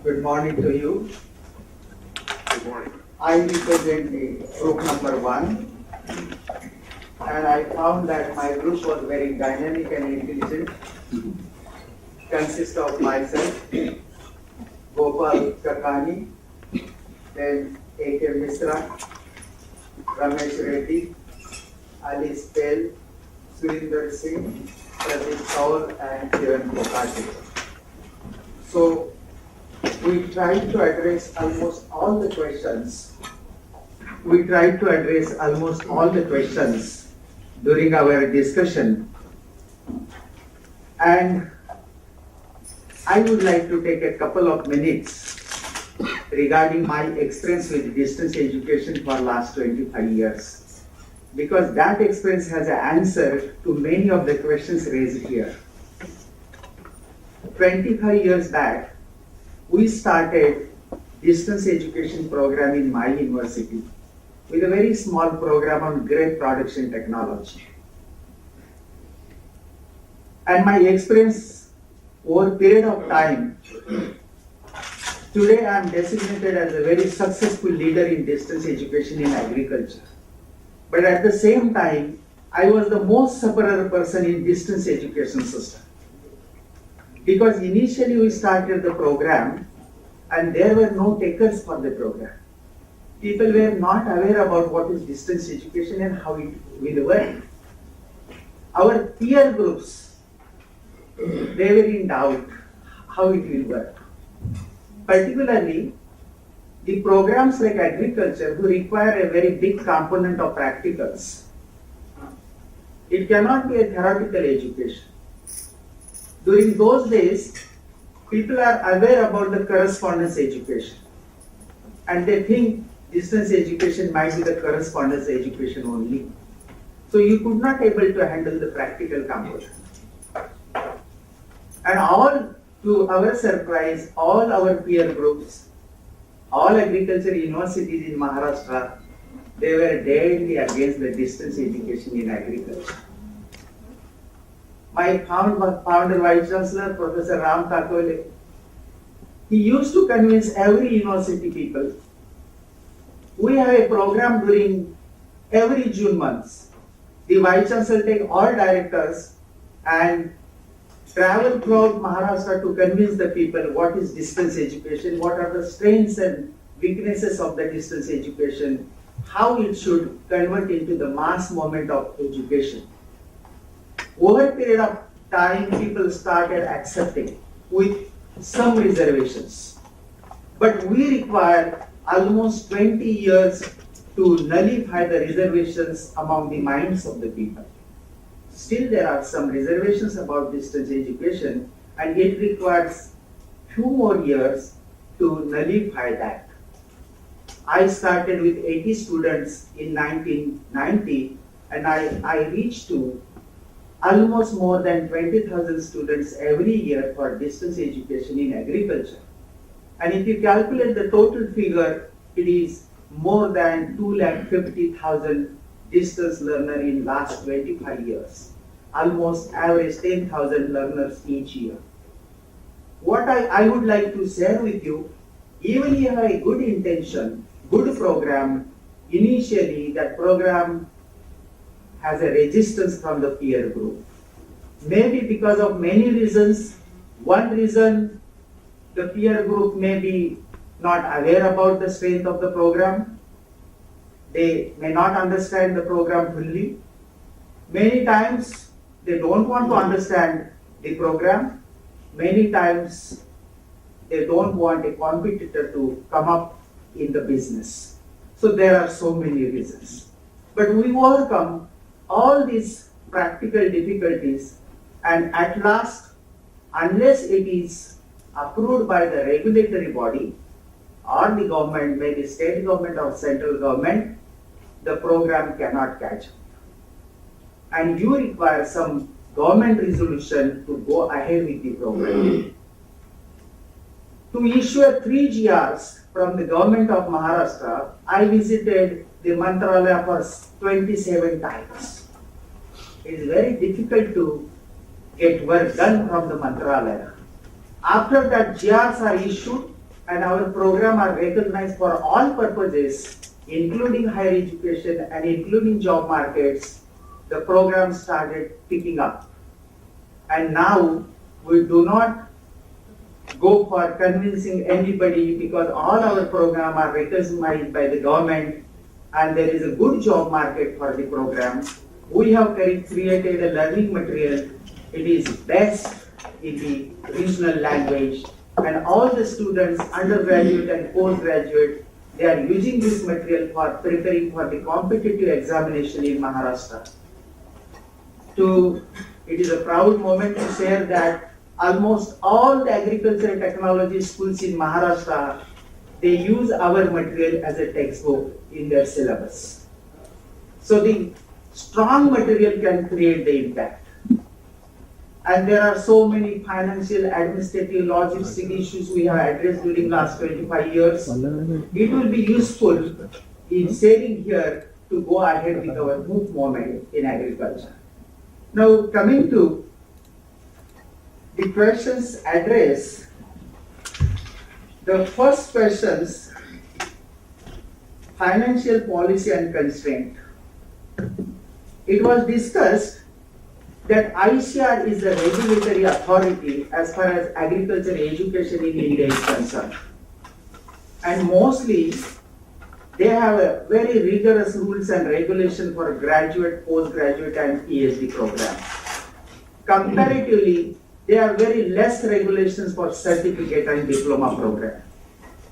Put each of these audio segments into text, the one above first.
Good morning to you. Good morning. I represent the group number 1, and I found that my group was very dynamic and intelligent. Consists of myself, Gopal Kakani, then A.K. Misra, Ramesh Reddy, Alice Pell, Surinder Singh, Pradeep Kaur, and Kiran Kokati. So, we tried to address almost all the questions. During our discussion. And I would like to take a couple of minutes regarding my experience with distance education for last 25 years. Because that experience has an answer to many of the questions raised here. 25 years back, we started distance education program in my university with a very small program on grape production technology. And my experience over a period of time, today I am designated as a very successful leader in distance education in agriculture. But at the same time, I was the most sufferer person in distance education system. Because initially we started the program and there were no takers for the program. People were not aware about what is distance education and how it will work. Our peer groups, they were in doubt how it will work. Particularly, the programs like agriculture who require a very big component of practicals. It cannot be a theoretical education. During those days, people are aware about the correspondence education and they think distance education might be the correspondence education only. So you could not able to handle the practical component. And all to our surprise, all our peer groups, all agriculture universities in Maharashtra, they were deadly against the distance education in agriculture. My founder Vice Chancellor, Professor Ram Kakole, he used to convince every university people, we have a program during every June months. The Vice Chancellor take all directors and travel throughout Maharashtra to convince the people what is distance education, what are the strengths and weaknesses of the distance education, how it should convert into the mass movement of education. Over a period of time, people started accepting with some reservations. But we require almost 20 years to nullify the reservations among the minds of the people. Still, there are some reservations about distance education, and it requires few more years to nullify that. I started with 80 students in 1990, and I reached to almost more than 20,000 students every year for distance education in agriculture. And if you calculate the total figure, it is more than 250,000 distance learners in last 25 years. Almost average 10,000 learners each year. What I would like to share with you, even if you have a good intention, good program, initially that program has a resistance from the peer group. Maybe because of many reasons. One reason, the peer group may be not aware about the strength of the program. They may not understand the program fully. Many times, they don't want to understand the program. Many times, they don't want a competitor to come up in the business. So there are so many reasons. But we overcome all these practical difficulties, and at last, unless it is approved by the regulatory body or the government, maybe state government or central government, the program cannot catch up. And you require some government resolution to go ahead with the program. To issue 3 GRs from the government of Maharashtra, I visited the Mantralaya for 27 times. It is very difficult to get work done from the Mantralaya. After that GRs are issued, and our program are recognized for all purposes, including higher education and including job markets, the program started picking up. And now we do not go for convincing anybody because all our programs are recognized by the government and there is a good job market for the program. We have created a learning material. It is best in the regional language, and all the students, undergraduate and postgraduate, they are using this material for preparing for the competitive examination in Maharashtra. It is a proud moment to share that almost all the agricultural technology schools in Maharashtra, they use our material as a textbook in their syllabus. So the strong material can create the impact. And there are so many financial, administrative, logistic issues we have addressed during last 25 years. It will be useful in sharing here to go ahead with our MOOC moment in agriculture. Now coming to the questions addressed, the first questions, financial policy and constraint. It was discussed that ICR is a regulatory authority as far as agriculture education in India is concerned. And mostly, they have a very rigorous rules and regulation for graduate, postgraduate and PhD programs. Comparatively, there are very less regulations for certificate and diploma program.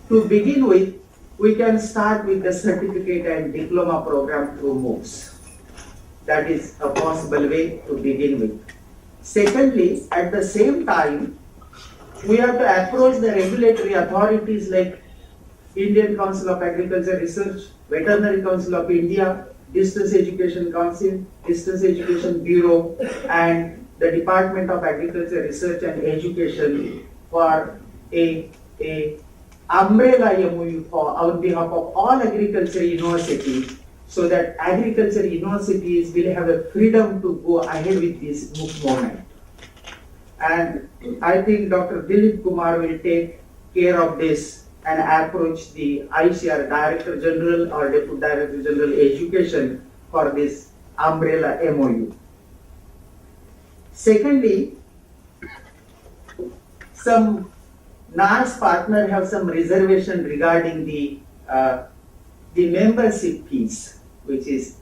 To begin with, we can start with the certificate and diploma program through MOOCs. That is a possible way to begin with. Secondly, at the same time, we have to approach the regulatory authorities like Indian Council of Agriculture Research, Veterinary Council of India, Distance Education Council, Distance Education Bureau, and the Department of Agriculture Research and Education for a umbrella MOU on behalf of all agriculture universities, so that agriculture universities will have a freedom to go ahead with this MOOC moment. And I think Dr. Dilip Kumar will take care of this and approach the ICR Director General or Deputy Director General Education for this umbrella MOU. Secondly, some NARS partners have some reservation regarding the membership fees, which is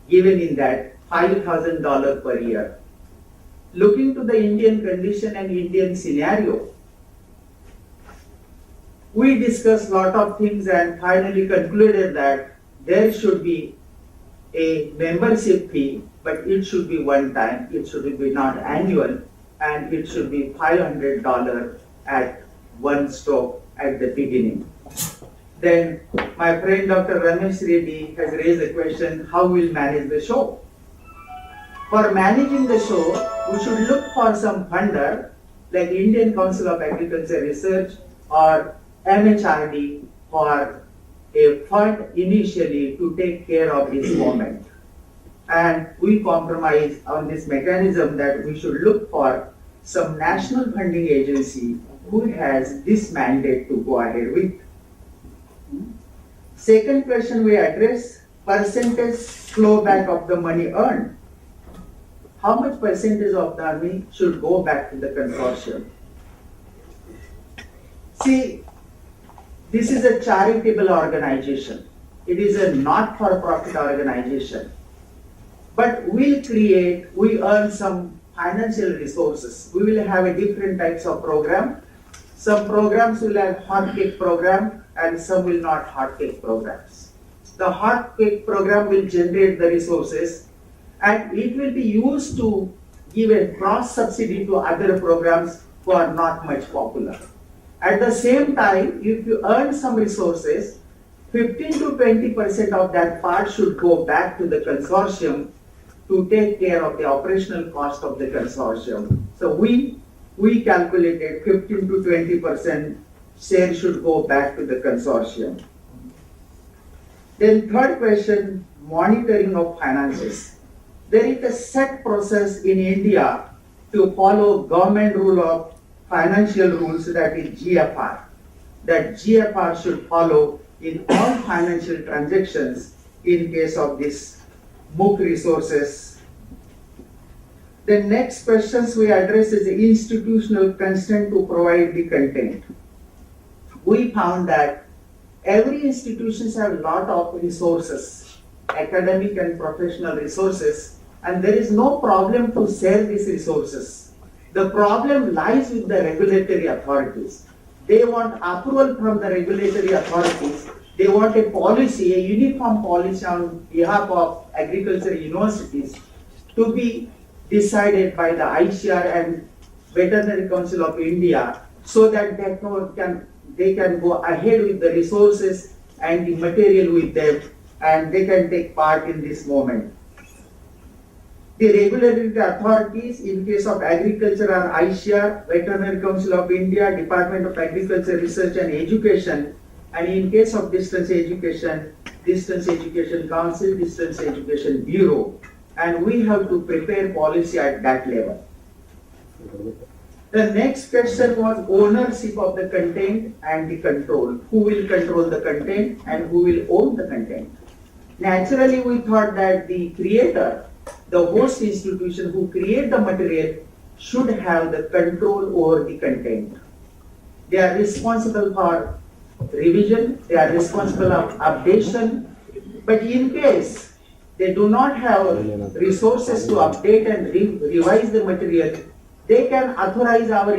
given in that $5,000 per year. Looking to the Indian condition and Indian scenario, we discussed a lot of things and finally concluded that there should be a membership fee, but it should be one time, it should be not annual, and it should be $500 at one stroke at the beginning. Then my friend Dr. Ramesh Reddy has raised a question, how we'll manage the show? For managing the show, we should look for some funder like Indian Council of Agriculture Research or MHRD for a fund initially to take care of this moment. And we compromise on this mechanism that we should look for some national funding agency who has this mandate to go ahead with. Second question we address, percentage flow back of the money earned. How much percentage of the money should go back to the consortium? See, this is a charitable organization. It is a not-for-profit organization. But we earn some financial resources. We will have a different types of program. Some programs will have hot cake program and some will not hot cake programs. The hot cake program will generate the resources and it will be used to give a cross subsidy to other programs who are not much popular. At the same time, if you earn some resources, 15 to 20% of that part should go back to the consortium to take care of the operational cost of the consortium. So we calculated 15 to 20% share should go back to the consortium. Then third question, monitoring of finances. There is a set process in India to follow government rule of financial rules, that is GFR. that GFR should follow in all financial transactions in case of this MOOC resources. The next questions we address is the institutional consent to provide the content. We found that every institutions have a lot of resources, academic and professional resources, and there is no problem to share these resources. The problem lies with the regulatory authorities. They want approval from the regulatory authorities. They want a policy, a uniform policy on behalf of agriculture universities to be decided by the ICR and Veterinary Council of India so that they can go ahead with the resources and the material with them and they can take part in this moment. The regulatory authorities in case of agriculture are ICR, Veterinary Council of India, Department of Agriculture Research and Education, and in case of Distance Education Council, Distance Education Bureau, and we have to prepare policy at that level. The next question was ownership of the content and the control. Who will control the content and who will own the content? Naturally, we thought that the creator, the host institution who create the material should have the control over the content. They are responsible for revision, they are responsible of updation, but in case they do not have resources to update and revise the material, they can authorize our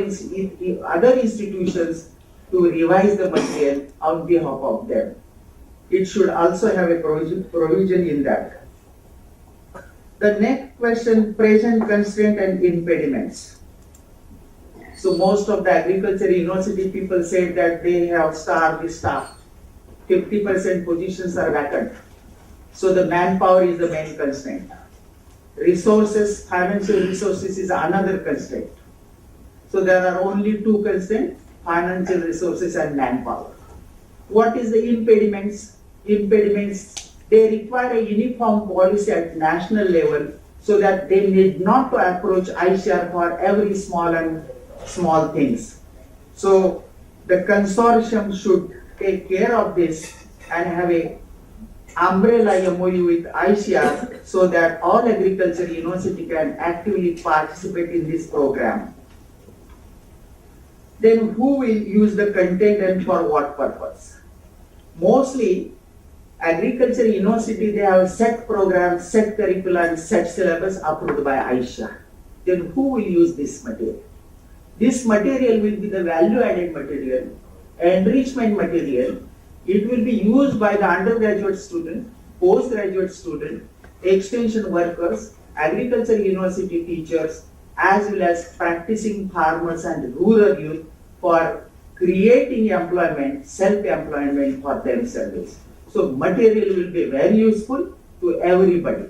other institutions to revise the material on behalf of them. It should also have a provision in that. The next question, present constraint and impediments. So most of the agriculture university people say that they have starved the staff. 50% positions are vacant. So the manpower is the main constraint. Resources, financial resources is another constraint. So there are only two constraints, financial resources and manpower. What is the impediments? Impediments, they require a uniform policy at national level so that they need not to approach ICR for every small things. So the consortium should take care of this and have a umbrella MOU with ICR so that all agriculture university can actively participate in this program. Then who will use the content and for what purpose? Mostly agriculture university, they have set programs, set curricula and set syllabus approved by ICR. Then who will use this material? This material will be the value added material, enrichment material. It will be used by the undergraduate student, postgraduate student, extension workers, agriculture university teachers, as well as practicing farmers and rural youth for creating employment, self-employment for themselves. So material will be very useful to everybody.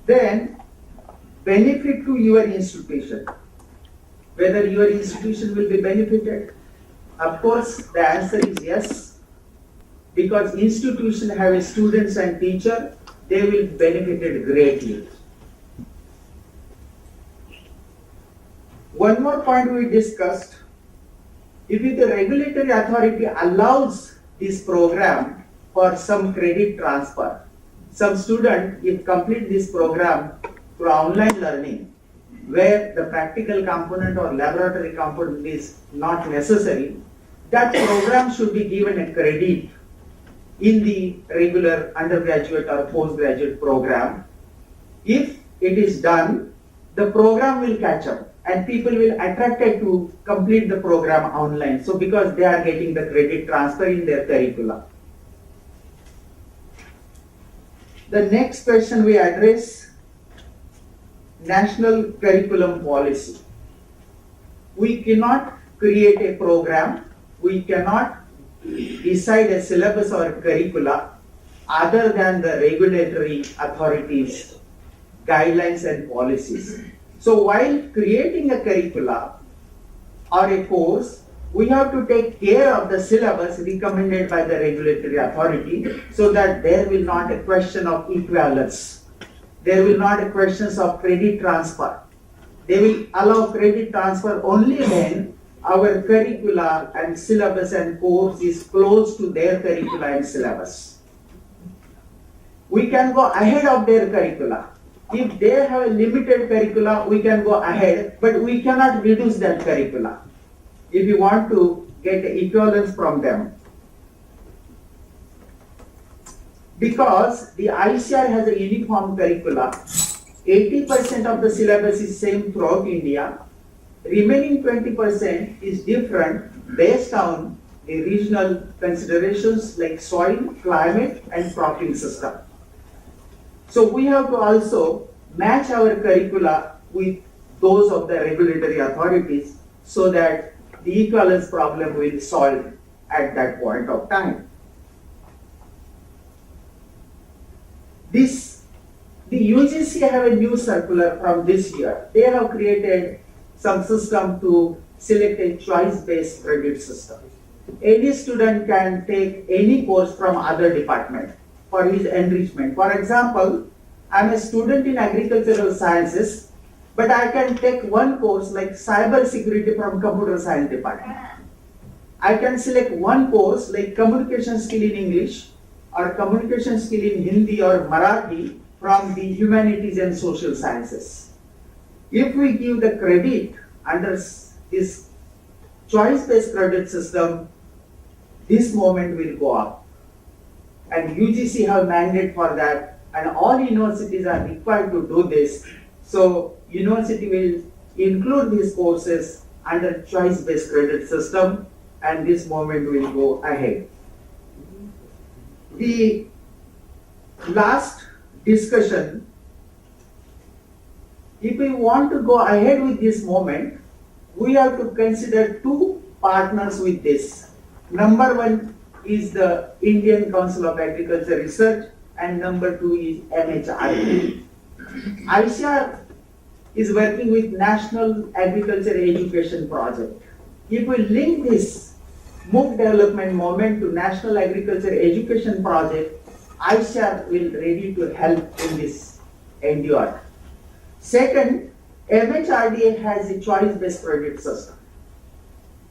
Then benefit to your institution. Whether your institution will be benefited? Of course, the answer is yes. Because institution have students and teacher, they will be benefited greatly. One more point we discussed, if the regulatory authority allows this program for some credit transfer, some student, if complete this program through online learning, where the practical component or laboratory component is not necessary, that program should be given a credit in the regular undergraduate or postgraduate program. If it is done, the program will catch up and people will attracted to complete the program online. So because they are getting the credit transfer in their curricula. The next question we address, national curriculum policy. We cannot create a program, we cannot decide a syllabus or a curricula other than the regulatory authorities' guidelines and policies. So while creating a curricula or a course, we have to take care of the syllabus recommended by the regulatory authority so that there will not a question of equivalence. There will not a questions of credit transfer. They will allow credit transfer only when our curricula and syllabus and course is close to their curricula and syllabus. We can go ahead of their curricula. If they have a limited curricula, we can go ahead, but we cannot reduce that curricula if you want to get equivalence from them. Because the ICR has a uniform curricula, 80% of the syllabus is same throughout India. Remaining 20% is different based on the regional considerations like soil, climate, and cropping system. So we have to also match our curricula with those of the regulatory authorities so that the equivalence problem will be solved at that point of time. The UGC have a new circular from this year. They have created some system to select a choice-based credit system. Any student can take any course from other department for his enrichment. For example, I'm a student in agricultural sciences, but I can take one course like cyber security from computer science department. I can select one course like communication skill in English or communication skill in Hindi or Marathi from the humanities and social sciences. If we give the credit under this choice-based credit system, this moment will go up. And UGC have mandate for that, and all universities are required to do this. So university will include these courses under choice-based credit system, and this moment will go ahead. The last discussion, if we want to go ahead with this moment, we have to consider two partners with this. Number one is the Indian Council of Agriculture Research, and number two is MHRD. ICR is working with National Agriculture Education Project. If we link this MOOC development moment to National Agriculture Education Project, ICR will ready to help in this endeavor. Second, MHRDA has a choice-based credit system.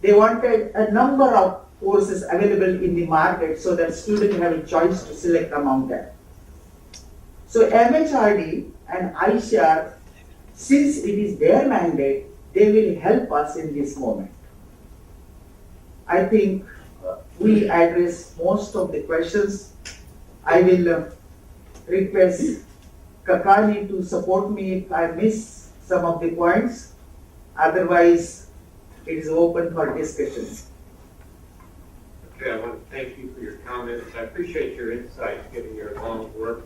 They wanted a number of courses available in the market so that students have a choice to select among them. So MHRD and ICR, since it is their mandate, they will help us in this moment. I think we address most of the questions. I will request Kakani to support me if I miss some of the points. Otherwise, it is open for discussions. Okay, I want to thank you for your comments. I appreciate your insights, given your long work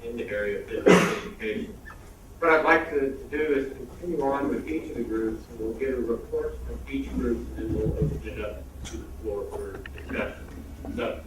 in the area of physical education. What I'd like to do is continue on with each of the groups, and we'll get a report from each group, and then we'll open it up to the floor for discussion. So,